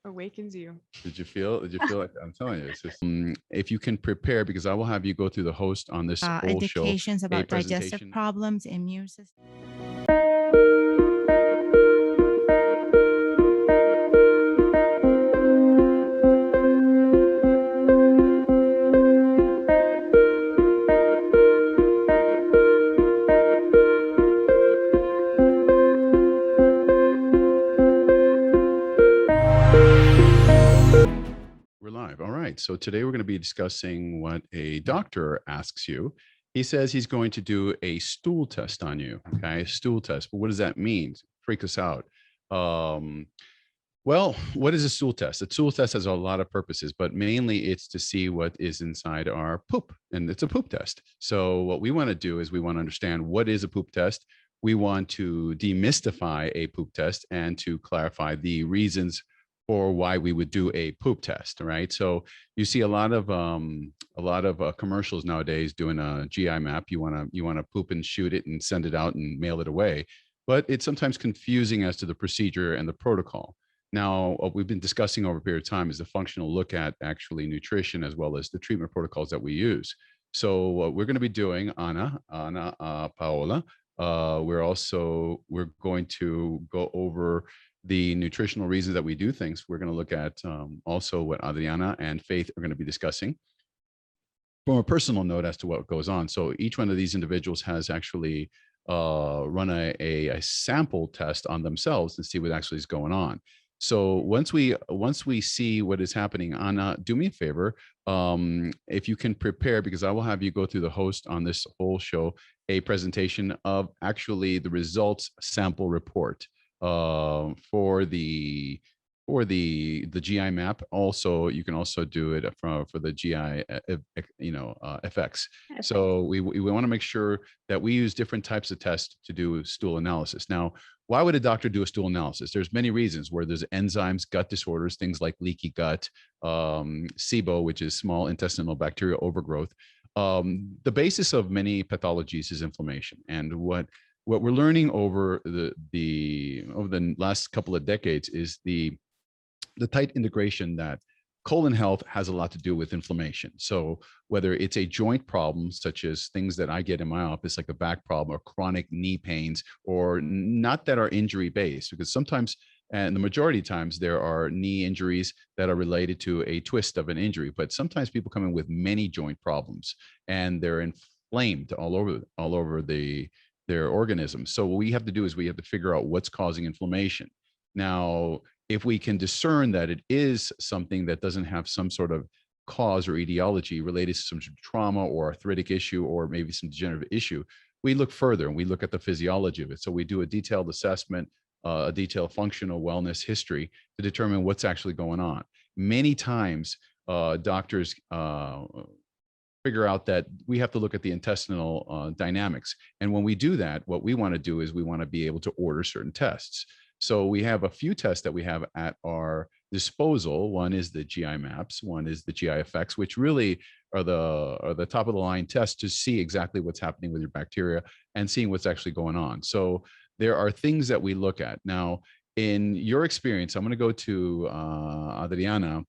awakens you. Did you feel like I'm telling you, it's just, if you can prepare, because I will have you go through the host on this whole show, Indications a about digestive presentation. problems, immune system. We're live. All right. So today we're going to be discussing what a doctor asks you. He says he's going to do a stool test on you. Okay. Stool test. But what does that mean? Freak us out. Well, what is a stool test? A stool test has a lot of purposes, but mainly it's to see what is inside our poop, and it's a poop test. So what we want to do is we want to understand what is a poop test. We want to demystify a poop test and to clarify the reasons for why we would do a poop test, right? So you see a lot of commercials nowadays doing a GI map. You want to poop and shoot it and send it out and mail it away, but it's sometimes confusing as to the procedure and the protocol. Now, what we've been discussing over a period of time is the functional look at actually nutrition as well as the treatment protocols that we use. So what we're going to be doing, Ana Paola, we're going to go over the nutritional reasons that we do things. We're going to look at also what Adriana and Faith are going to be discussing from a personal note as to what goes on. So each one of these individuals has actually run a sample test on themselves and see what actually is going on. So once we see what is happening, Ana, do me a favor, if you can prepare, because I will have you go through the host on this whole show, a presentation of actually the results sample report for the GI map. Also, you can also do it for the GI, effects. So we want to make sure that we use different types of tests to do stool analysis. Now, why would a doctor do a stool analysis? There's many reasons, where there's enzymes, gut disorders, things like leaky gut, SIBO, which is small intestinal bacterial overgrowth. The basis of many pathologies is inflammation, and what we're learning over the last couple of decades is the tight integration that colon health has a lot to do with inflammation. So whether it's a joint problem, such as things that I get in my office, like a back problem or chronic knee pains, or not that are injury based, because sometimes, and the majority of times, there are knee injuries that are related to a twist of an injury, but sometimes people come in with many joint problems and they're inflamed all over their organism. So what we have to do is we have to figure out what's causing inflammation. Now, if we can discern that it is something that doesn't have some sort of cause or etiology related to some trauma or arthritic issue or maybe some degenerative issue, we look further and we look at the physiology of it. So we do a detailed assessment, a detailed functional wellness history to determine what's actually going on. Many times, doctors figure out that we have to look at the intestinal dynamics. And when we do that, what we want to do is we want to be able to order certain tests. So we have a few tests that we have at our disposal. One is the GI maps, one is the GI effects, which really are the top of the line tests to see exactly what's happening with your bacteria and seeing what's actually going on. So there are things that we look at. Now, in your experience, I'm going to go to Adriana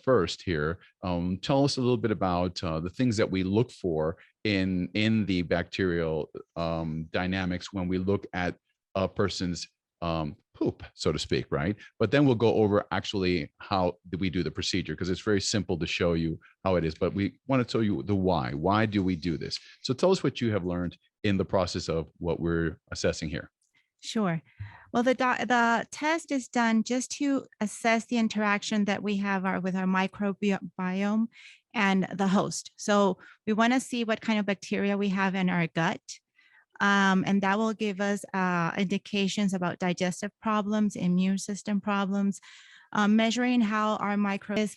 first here. Tell us a little bit about the things that we look for in the bacterial dynamics when we look at a person's poop, so to speak, right? But then we'll go over actually how do we do the procedure, because it's very simple to show you how it is, but we want to tell you the why. Why do we do this? So tell us what you have learned in the process of what we're assessing here. Sure. Well, the test is done just to assess the interaction that we have with our microbiome and the host. So we want to see what kind of bacteria we have in our gut. And that will give us indications about digestive problems, immune system problems, measuring how our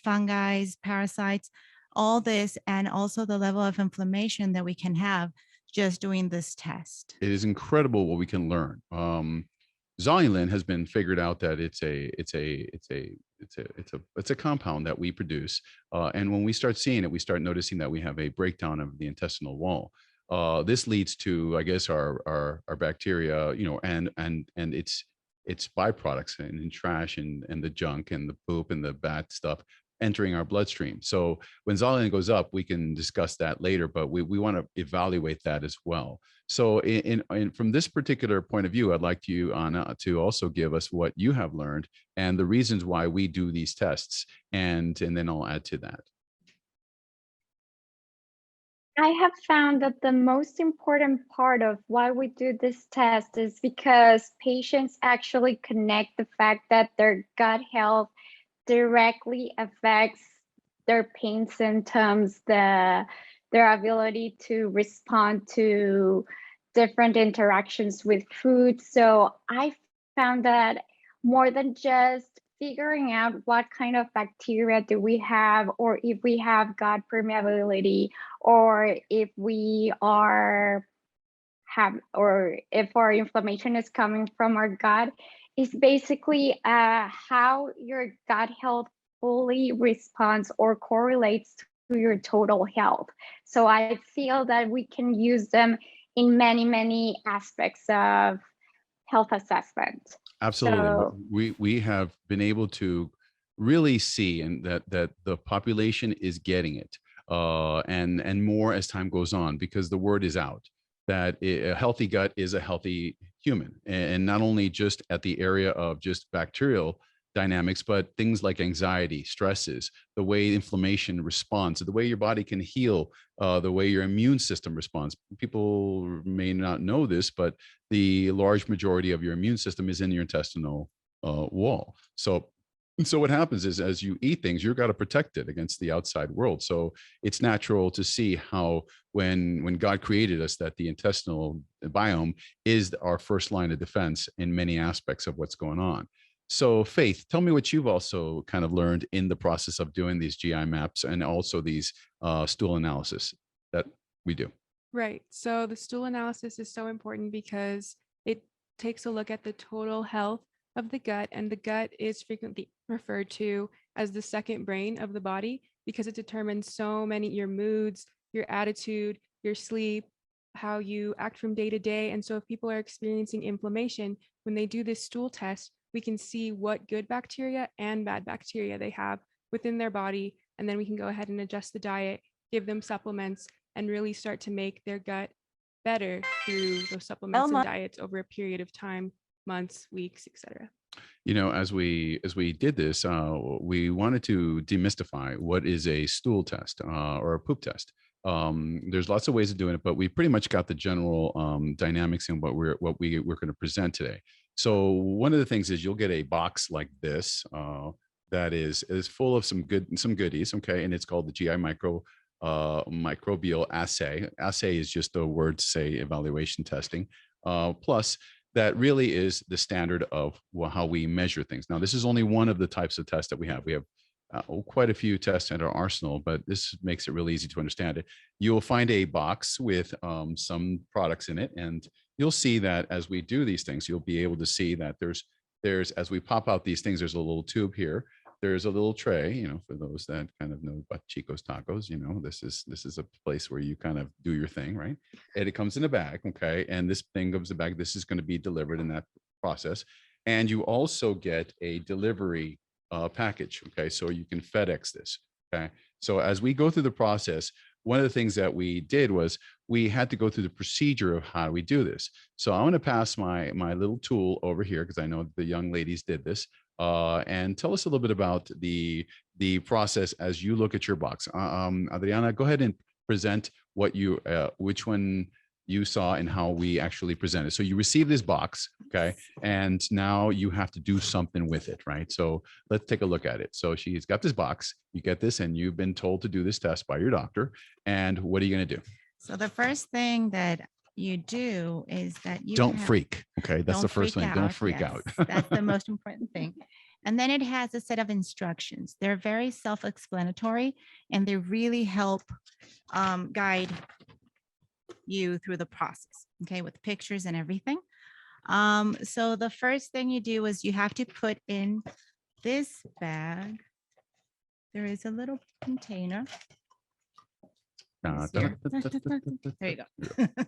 fungi, parasites, all this, and also the level of inflammation that we can have just doing this test. It is incredible what we can learn. Zonulin has been figured out that it's a compound that we produce, and when we start seeing it, we start noticing that we have a breakdown of the intestinal wall. This leads to, I guess, our bacteria, and it's it's byproducts and trash and the junk and the poop and the bad stuff entering our bloodstream. So when zoline goes up, we can discuss that later, but we want to evaluate that as well. So from this particular point of view, I'd like you, Ana, to also give us what you have learned and the reasons why we do these tests. And then I'll add to that. I have found that the most important part of why we do this test is because patients actually connect the fact that their gut health directly affects their pain symptoms, their ability to respond to different interactions with food. So I found that more than just figuring out what kind of bacteria do we have, or if we have gut permeability, or if we or if our inflammation is coming from our gut, is basically how your gut health fully responds or correlates to your total health. So I feel that we can use them in many, many aspects of health assessment. Absolutely. So, we have been able to really see and that the population is getting it and more as time goes on, because the word is out that a healthy gut is a healthy human, and not only just at the area of just bacterial dynamics, but things like anxiety, stresses, the way inflammation responds, the way your body can heal, the way your immune system responds. People may not know this, but the large majority of your immune system is in your intestinal wall. So what happens is, as you eat things, you've got to protect it against the outside world. So it's natural to see how when God created us, that the intestinal biome is our first line of defense in many aspects of what's going on. So Faith, tell me what you've also kind of learned in the process of doing these GI maps and also these stool analysis that we do. Right. So the stool analysis is so important because it takes a look at the total health of the gut, and the gut is frequently referred to as the second brain of the body because it determines so many, your moods, your attitude, your sleep, how you act from day to day. And so if people are experiencing inflammation, when they do this stool test, we can see what good bacteria and bad bacteria they have within their body. And then we can go ahead and adjust the diet, give them supplements, and really start to make their gut better through those supplements and diets over a period of time, months, weeks, etc. You know, as we did this, we wanted to demystify what is a stool test or a poop test. There's lots of ways of doing it, but we pretty much got the general dynamics in what we're going to present today. So one of the things is you'll get a box like this that is full of some goodies, okay, and it's called the GI microbial assay. Assay is just a word to say evaluation testing. Plus, that really is the standard of how we measure things. Now, this is only one of the types of tests that we have. We have quite a few tests in our arsenal, but this makes it really easy to understand it. You'll find a box with some products in it, and you'll see that as we do these things, you'll be able to see that there's as we pop out these things, there's a little tube here. There's a little tray, you know, for those that kind of know about Chico's Tacos, you know, this is a place where you kind of do your thing, right? And it comes in a bag, okay? And this thing comes in a bag. This is going to be delivered in that process. And you also get a delivery package, okay? So you can FedEx this, okay? So as we go through the process, one of the things that we did was we had to go through the procedure of how we do this. So I'm going to pass my little tool over here because I know the young ladies did this. And tell us a little bit about the process as you look at your box. Adriana, go ahead and present what which one you saw and how we actually presented. So you receive this box, okay, and now you have to do something with it, right? So let's take a look at it. So she's got this box, you get this, and you've been told to do this test by your doctor. And what are you going to do? So the first thing that you do is that you don't freak. Okay, that's the first thing. Don't freak out. That's the most important thing. And then it has a set of instructions. They're very self-explanatory, and they really help guide you through the process, okay, with pictures and everything. So the first thing you do is you have to put in this bag. There is a little container. There you go.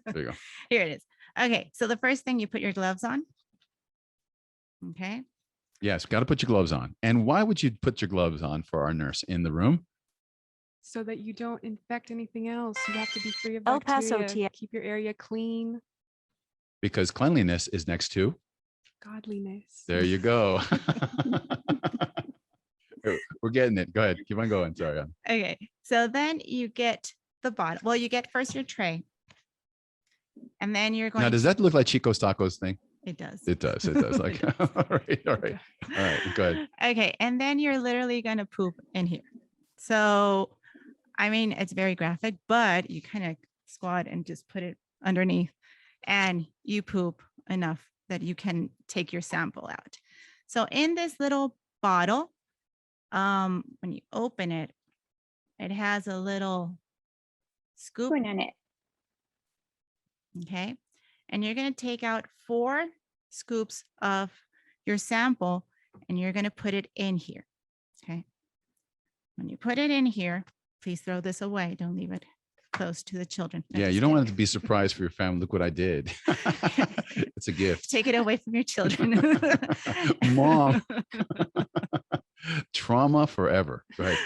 There you go. Here it is. Okay, so the first thing, you put your gloves on. Okay. Yes, got to put your gloves on. And why would you put your gloves on for our nurse in the room? So that you don't infect anything else. You have to be free of El Paso, bacteria. Keep your area clean. Because cleanliness is next to. Godliness. There you go. We're getting it. Go ahead. Keep on going. Sorry. Okay. So then you get the bottle. Well, you get first your tray. And then you're going Now, does that look like Chico's Tacos thing? It does. It does. It does. Like, all right. All right. All right. Go ahead. Okay. And then you're literally going to poop in here. So, I mean, it's very graphic, but you kind of squat and just put it underneath and you poop enough that you can take your sample out. So in this little bottle, when you open it, it has a little scoop Spoon in it. Okay. And you're going to take out 4 scoops of your sample and you're going to put it in here. Okay. When you put it in here, please throw this away. Don't leave it close to the children. No, Yeah, just you don't want it kidding. to be surprised for your family. Look what I did. It's a gift. Take it away from your children. Mom. Trauma forever. Go ahead.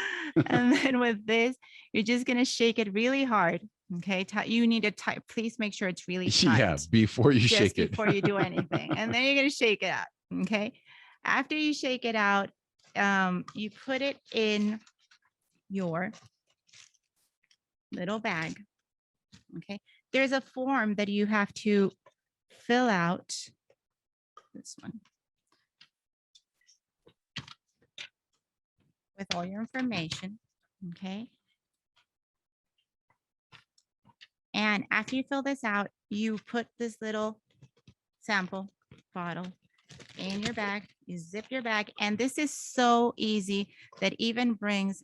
And then with this, you're just going to shake it really hard. Okay. You need to type. Please make sure it's really tight. Yeah, before you just shake it. before you do anything. And then you're going to shake it out. Okay. After you shake it out, you put it in your little bag. Okay. There's a form that you have to fill out. This one. With all your information. Okay. And after you fill this out, you put this little sample bottle in your bag, you zip your bag. And this is so easy that even brings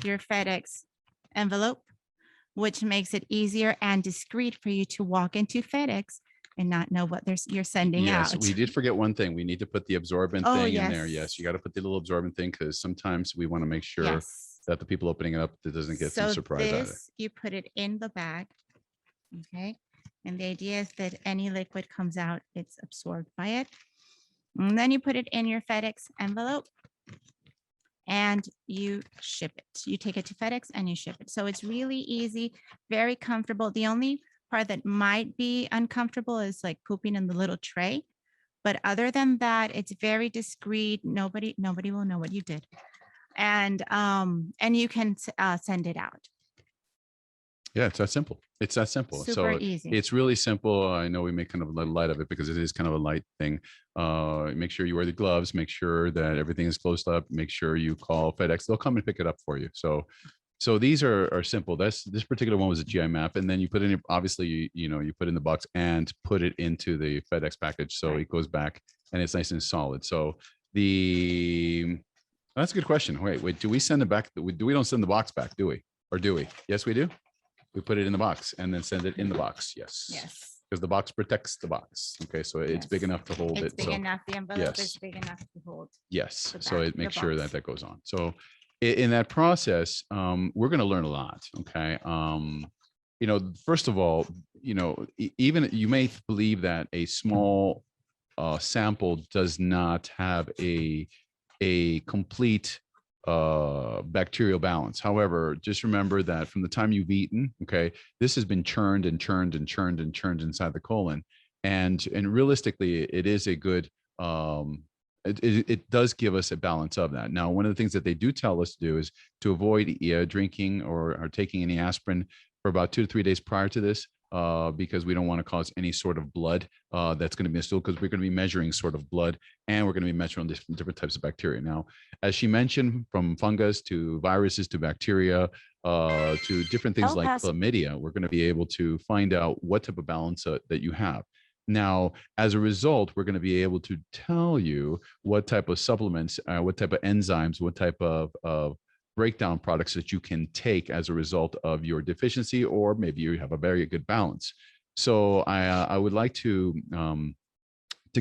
your FedEx envelope, which makes it easier and discreet for you to walk into FedEx and not know what you're sending out. Yes, we did forget one thing. We need to put the absorbent Oh, thing in there. yes. Yes, you got to put the little absorbent thing because sometimes we want to make sure Yes. that the people opening it up that doesn't get some surprise out of it. This, you put it in the bag. Okay. And the idea is that any liquid comes out, it's absorbed by it. And then you put it in your FedEx envelope and you ship it. You take it to FedEx and you ship it. So it's really easy, very comfortable. The only part that might be uncomfortable is like pooping in the little tray. But other than that, it's very discreet. Nobody will know what you did. And you can send it out. Yeah, it's that simple. It's that simple. Super So easy. it's really simple. I know we make kind of a little light of it because it is kind of a light thing. Make sure you wear the gloves, make sure that everything is closed up, make sure you call FedEx. They'll come and pick it up for you. So these are simple. This particular one was a GI map. And then you put in, obviously, you put in the box and put it into the FedEx package. So it goes back and it's nice and solid. So that's a good question. Wait, do we send it back? We don't send the box back, do we? Or do we? Yes, we do. We put it in the box and then send it in the box. Yes. Yes. Because the box protects the box. Okay. So it's big Yes. enough to hold It's it. big So enough. The envelope yes. is big enough to hold. yes. the So back it of the makes sure box. that goes on. So in that process, we're going to learn a lot. Okay. First of all, even you may believe that a small sample does not have a complete bacterial balance. However, just remember that from the time you've eaten, okay, this has been churned and churned and churned and churned inside the colon. And realistically, it is a good, it does give us a balance of that. Now, one of the things that they do tell us to do is to avoid drinking or taking any aspirin for about 2 to 3 days prior to this, because we don't want to cause any sort of blood that's going to be in stool, because we're going to be measuring sort of blood and we're going to be measuring different types of bacteria. Now, as she mentioned, from fungus to viruses to bacteria to different things like chlamydia, we're going to be able to find out what type of balance that you have. Now, as a result, we're going to be able to tell you what type of supplements, what type of enzymes, what type of breakdown products that you can take as a result of your deficiency, or maybe you have a very good balance. So I would like to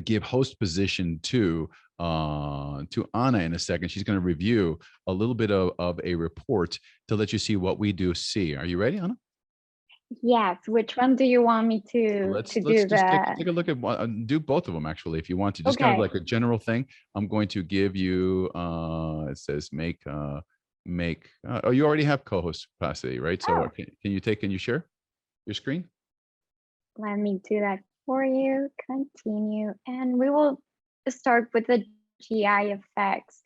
give host position to Ana in a second. She's going to review a little bit of a report to let you see what we do see. Are you ready, Ana? Yes, which one do you want me to Let's do just the? take a look at do both of them actually, if you want to. Just kind of Okay. like a general thing. I'm going to give you. It says make. Oh, you already have co-host capacity, right? So Oh. can you share your screen? Let me do that for you. Continue. And we will start with the GI effects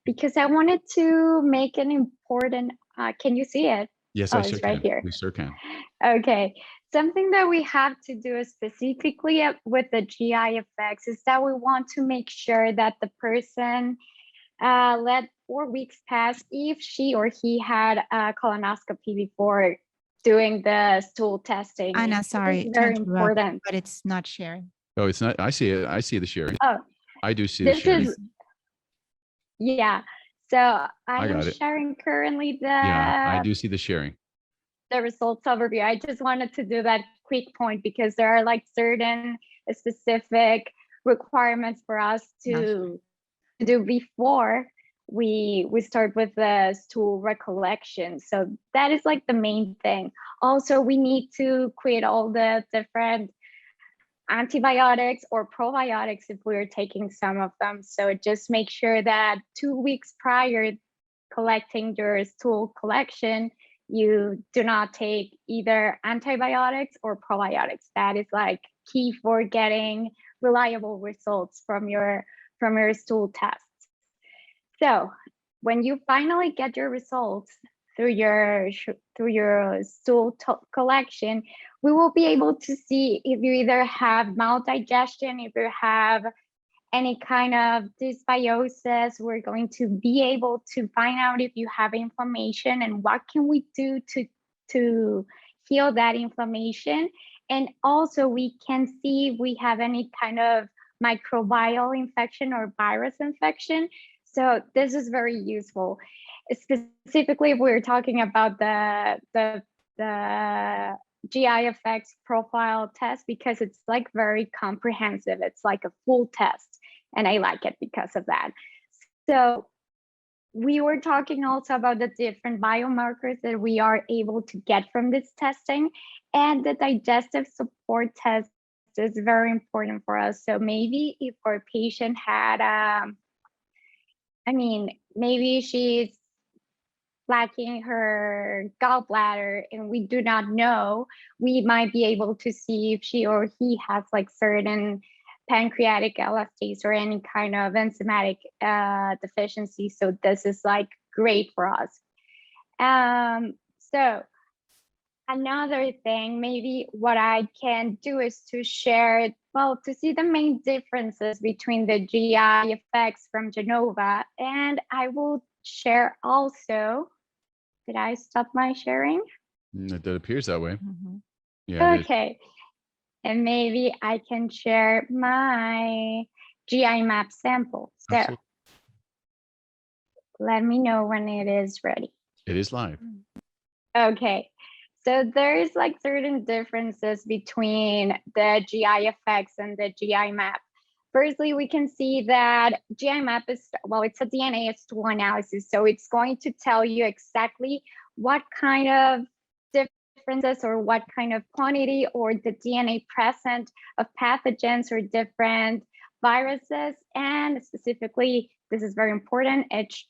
because I wanted to make an important, can you see it? Yes, Oh, I sure it's right can. here. We sure can. Okay. Something that we have to do specifically with the GI effects is that we want to make sure that the person let 4 weeks pass if she or he had a colonoscopy before doing the stool testing. Anna, This sorry is to very interrupt, important. but it's not sharing. Oh, it's not. I see it. I see the sharing. Oh, I do see the this sharing. is, yeah. So I am got it. sharing currently Yeah, I do see the sharing. the results overview. I just wanted to do that quick point because there are like certain specific requirements for us to do before we start with the stool recollection. So that is like the main thing. Also, we need to create all the different antibiotics or probiotics if we're taking some of them. So just make sure that 2 weeks prior collecting your stool collection, you do not take either antibiotics or probiotics. That is like key for getting reliable results from your stool tests. So when you finally get your results through your stool collection, we will be able to see if you either have maldigestion, if you have any kind of dysbiosis. We're going to be able to find out if you have inflammation and what can we do to heal that inflammation. And also we can see if we have any kind of microbial infection or virus infection. So this is very useful. Specifically, if we're talking about the GI effects profile test, because it's like very comprehensive. It's like a full test, and I like it because of that. So we were talking also about the different biomarkers that we are able to get from this testing, and the digestive support test is very important for us. So maybe if our patient had, maybe she's lacking her gallbladder and we do not know, we might be able to see if she or he has like certain pancreatic elastase or any kind of enzymatic deficiency. So this is like great for us. So another thing, maybe what I can do is to share, to see the main differences between the GI effects from Genova. And I will share also, did I stop my sharing? It appears that way. Mm-hmm. Yeah. Okay. And maybe I can share my GI map sample. So Absolutely. let me know when it is ready. It is live. Okay. So there's like certain differences between the GI effects and the GI map. Firstly, we can see that GI map is, it's a DNA stool analysis. So it's going to tell you exactly what kind of differences or what kind of quantity or the DNA present of pathogens or different viruses. And specifically, this is very important, H.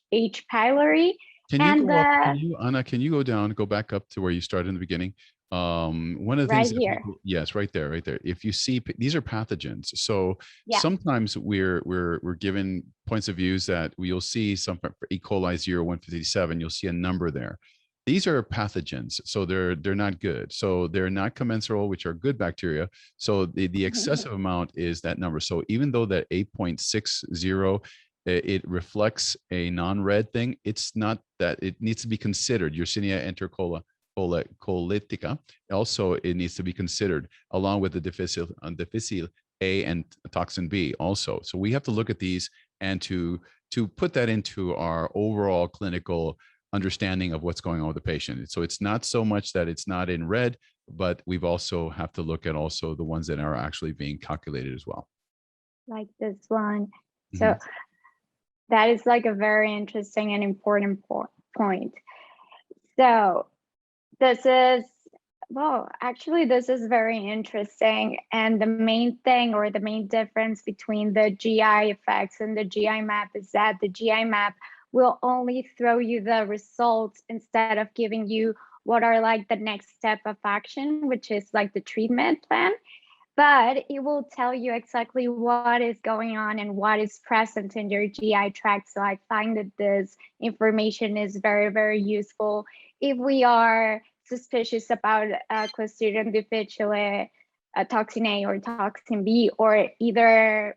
pylori. Can you go up? Anna, can you go back up to where you started in the beginning? One of the things right here. Yes, right there. If you see, these are pathogens. So sometimes we're given points of views that you'll see some for E. coli 0157, you'll see a number there. These are pathogens, so they're not good. So they're not commensal, which are good bacteria. So the excessive amount is that number. So even though that 8.60 it reflects a non-red thing, it's not that. It needs to be considered. Yersinia enterocolitica. Also, it needs to be considered along with the difficile A and toxin B also. So we have to look at these and to put that into our overall clinical understanding of what's going on with the patient. So it's not so much that it's not in red, but we've also have to look at also the ones that are actually being calculated as well. Like this one. So that is like a very interesting and important point. So this is Well, actually, this is very interesting. And the main thing or the main difference between the GI effects and the GI map is that the GI map will only throw you the results instead of giving you what are like the next step of action, which is like the treatment plan. But it will tell you exactly what is going on and what is present in your GI tract. So I find that this information is very, very useful if we are suspicious about Clostridium difficile, toxin A or toxin B, or either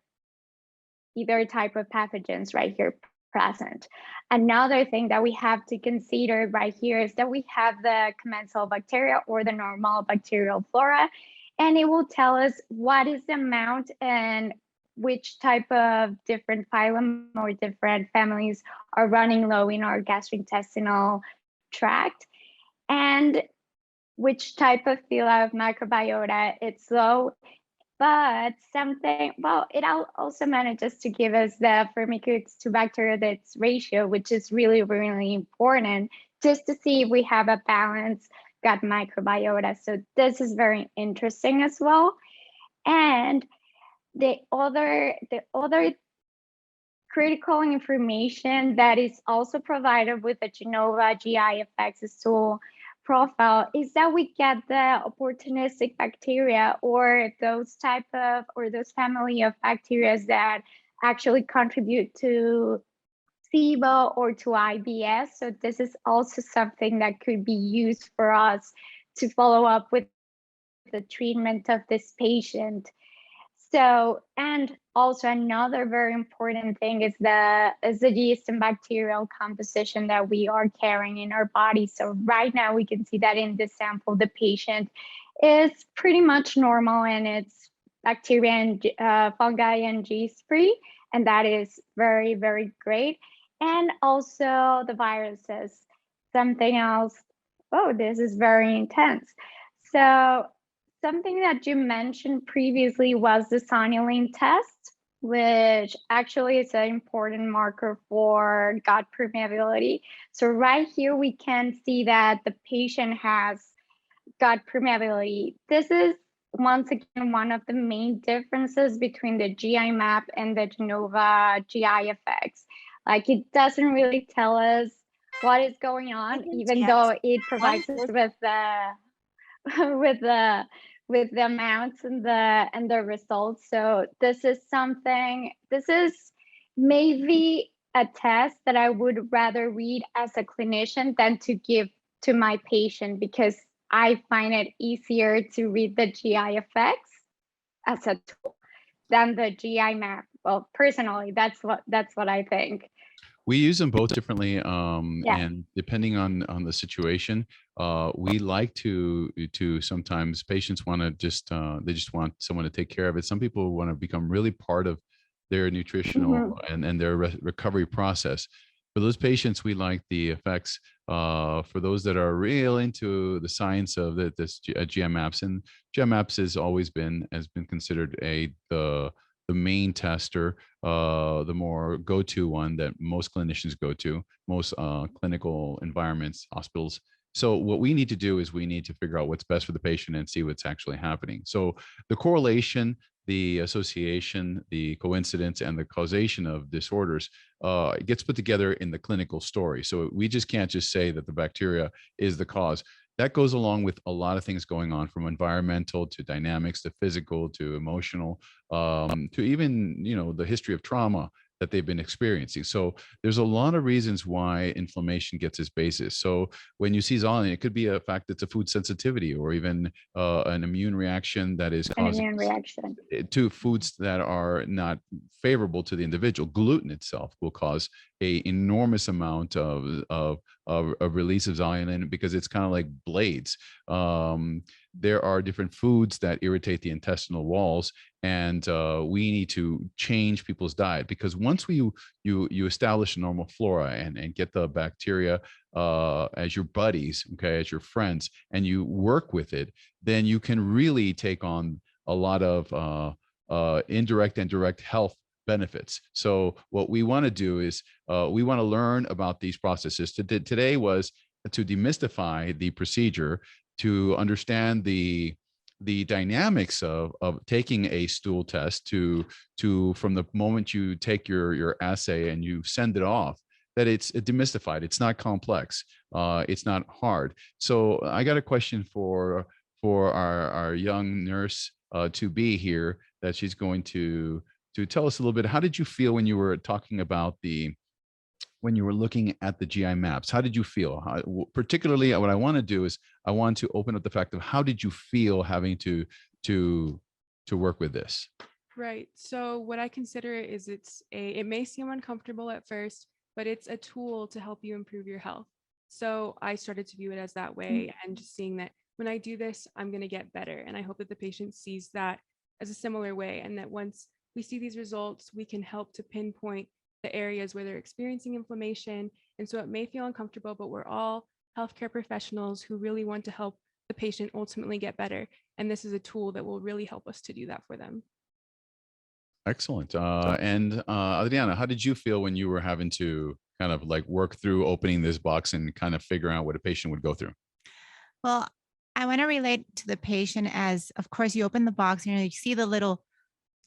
type of pathogens right here present. Another thing that we have to consider right here is that we have the commensal bacteria or the normal bacterial flora, and it will tell us what is the amount and which type of different phylum or different families are running low in our gastrointestinal tract, and which type of phyla of microbiota it's low. But something, well, it also manages to give us the Firmicutes to bacteroides ratio, which is really, really important just to see if we have a balanced gut microbiota. So this is very interesting as well. And the other critical information that is also provided with the Genova GI effects tool profile is that we get the opportunistic bacteria or those type of or those family of bacteria that actually contribute to SIBO or to IBS. So this is also something that could be used for us to follow up with the treatment of this patient. So, and also another very important thing is the yeast and bacterial composition that we are carrying in our body. So right now we can see that in this sample, the patient is pretty much normal and it's bacteria and fungi and yeast free. And that is very, very great. And also the viruses, something else. Oh, this is very intense. So something that you mentioned previously was the sonulin test, which actually is an important marker for gut permeability. So right here, we can see that the patient has gut permeability. This is once again one of the main differences between the GI map and the Genova GI effects. Like it doesn't really tell us what is going on, even though it provides us with the with the amounts and the results. So this is maybe a test that I would rather read as a clinician than to give to my patient, because I find it easier to read the GI effects as a tool than the GI map. Well, personally, that's what I think. We use them both differently, Yeah. and depending on the situation, we like to sometimes patients want to just they just want someone to take care of it. Some people want to become really part of their nutritional and their recovery process. For those patients, we like the effects. For those that are real into the science of this GMAPS, and GMAPS has been considered the main tester, the more go-to one that most clinicians go to, most clinical environments, hospitals. So what we need to do is we need to figure out what's best for the patient and see what's actually happening. So the correlation, the association, the coincidence, and the causation of disorders gets put together in the clinical story. So we just can't just say that the bacteria is the cause. That goes along with a lot of things going on, from environmental to dynamics to physical to emotional, to even, the history of trauma that they've been experiencing. So there's a lot of reasons why inflammation gets its basis. So when you see zonulin, it could be a fact it's a food sensitivity, or even an immune reaction that is causing to foods that are not favorable to the individual. Gluten itself will cause a enormous amount of release of zonulin, because it's kind of like blades. There are different foods that irritate the intestinal walls, and we need to change people's diet, because once you establish a normal flora and get the bacteria as your buddies, okay, as your friends, and you work with it, then you can really take on a lot of indirect and direct health benefits. So what we want to do is we want to learn about these processes. Today was to demystify the procedure, to understand the dynamics of taking a stool test to from the moment you take your assay and you send it off, that it's demystified. It's not complex. It's not hard. So I got a question for our young nurse to be here, that she's going to tell us a little bit. How did you feel when you were talking about when you were looking at the GI maps? How did you feel? Particularly, what I want to do is I want to open up the fact of how did you feel having to work with this? Right. So what I consider it is it may seem uncomfortable at first, but it's a tool to help you improve your health. So I started to view it as that way, and just seeing that when I do this, I'm going to get better. And I hope that the patient sees that as a similar way, and that once we see these results, we can help to pinpoint the areas where they're experiencing inflammation. And so it may feel uncomfortable, but we're all healthcare professionals who really want to help the patient ultimately get better. And this is a tool that will really help us to do that for them. Excellent. And Adriana, how did you feel when you were having to kind of like work through opening this box and kind of figure out what a patient would go through? Well, I want to relate to the patient as, of course, you open the box and you see the little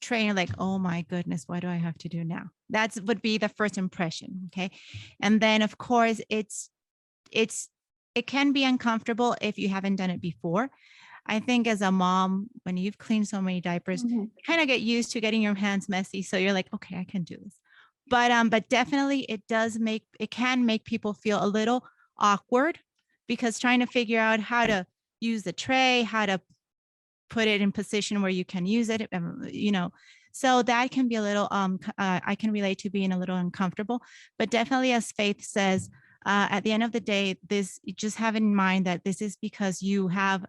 tray and you're like, oh my goodness, what do I have to do now? That would be the first impression. Okay. And then of course it can be uncomfortable if you haven't done it before. I think as a mom, when you've cleaned so many diapers, you kind of get used to getting your hands messy. So you're like, okay, I can do this. But definitely it can make people feel a little awkward, because trying to figure out how to use the tray, how to put it in position where you can use it, so that can be a little, I can relate to being a little uncomfortable, but definitely, as Faith says, at the end of the day, just have in mind that this is because you have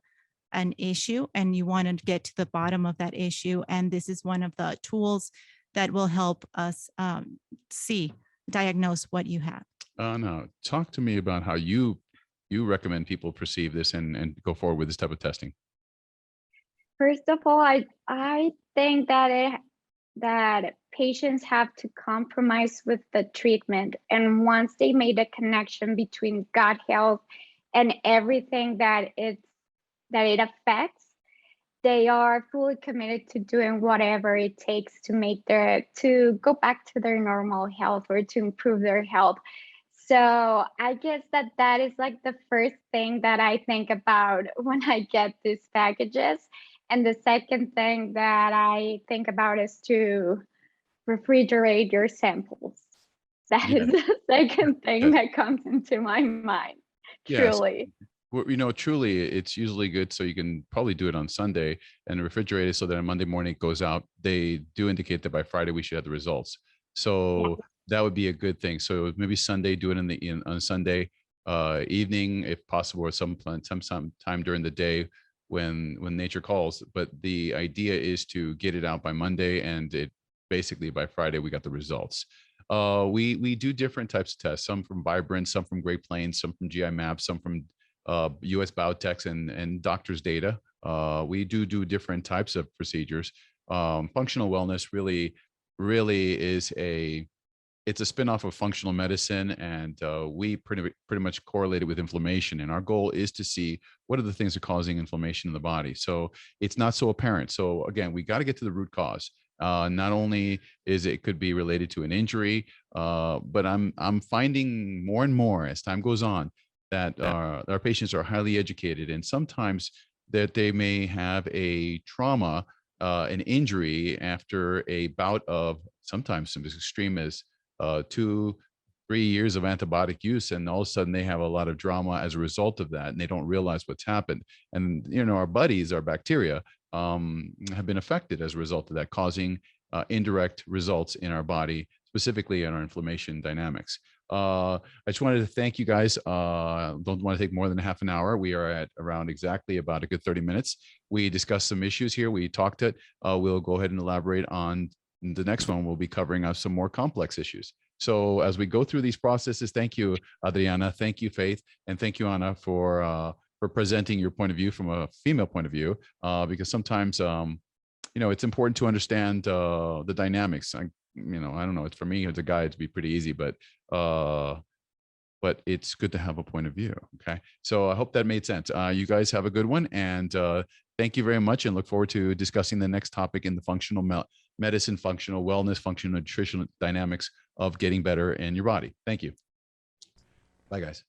an issue and you want to get to the bottom of that issue. And this is one of the tools that will help us diagnose what you have. Now, talk to me about how you recommend people perceive this and go forward with this type of testing. First of all, I think that patients have to compromise with the treatment. And once they made a connection between gut health and everything that it affects, they are fully committed to doing whatever it takes to go back to their normal health or to improve their health. So I guess that is like the first thing that I think about when I get these packages. And the second thing that I think about is to refrigerate your samples. That is the second thing that comes into my mind, truly. Well, truly, it's usually good. So you can probably do it on Sunday and refrigerate it so that on Monday morning it goes out. They do indicate that by Friday we should have the results. So that would be a good thing. So maybe Sunday, do it on Sunday evening, if possible, or some time during the day when nature calls. But the idea is to get it out by Monday, and it basically by Friday we got the results. We do different types of tests, some from Vibrant, some from Great Plains, some from GI Maps, some from US Biotechs and doctors' data. We do different types of procedures. Functional wellness really is it's a spinoff of functional medicine, and we pretty much correlated with inflammation. And our goal is to see what are the things that are causing inflammation in the body. So it's not so apparent. So again, we got to get to the root cause. Not only could be related to an injury, but I'm finding more and more as time goes on that our patients are highly educated, and sometimes that they may have a trauma, an injury after a bout of sometimes some as extreme as 2-3 years of antibiotic use, and all of a sudden they have a lot of drama as a result of that, and they don't realize what's happened. And our buddies, our bacteria, have been affected as a result of that, causing indirect results in our body, specifically in our inflammation dynamics. I just wanted to thank you guys. Don't want to take more than half an hour. We are at around exactly about a good 30 minutes. We discussed some issues here. We talked it. We'll go ahead and elaborate on the next one. We'll be covering some more complex issues. So as we go through these processes, thank you, Adriana. Thank you, Faith. And thank you, Ana, for presenting your point of view from a female point of view, because sometimes, it's important to understand the dynamics. I don't know. It's for me as a guy, it'd be pretty easy, but but it's good to have a point of view. Okay. So I hope that made sense. You guys have a good one. And thank you very much, and look forward to discussing the next topic in the functional medicine, functional wellness, functional nutritional dynamics of getting better in your body. Thank you. Bye, guys.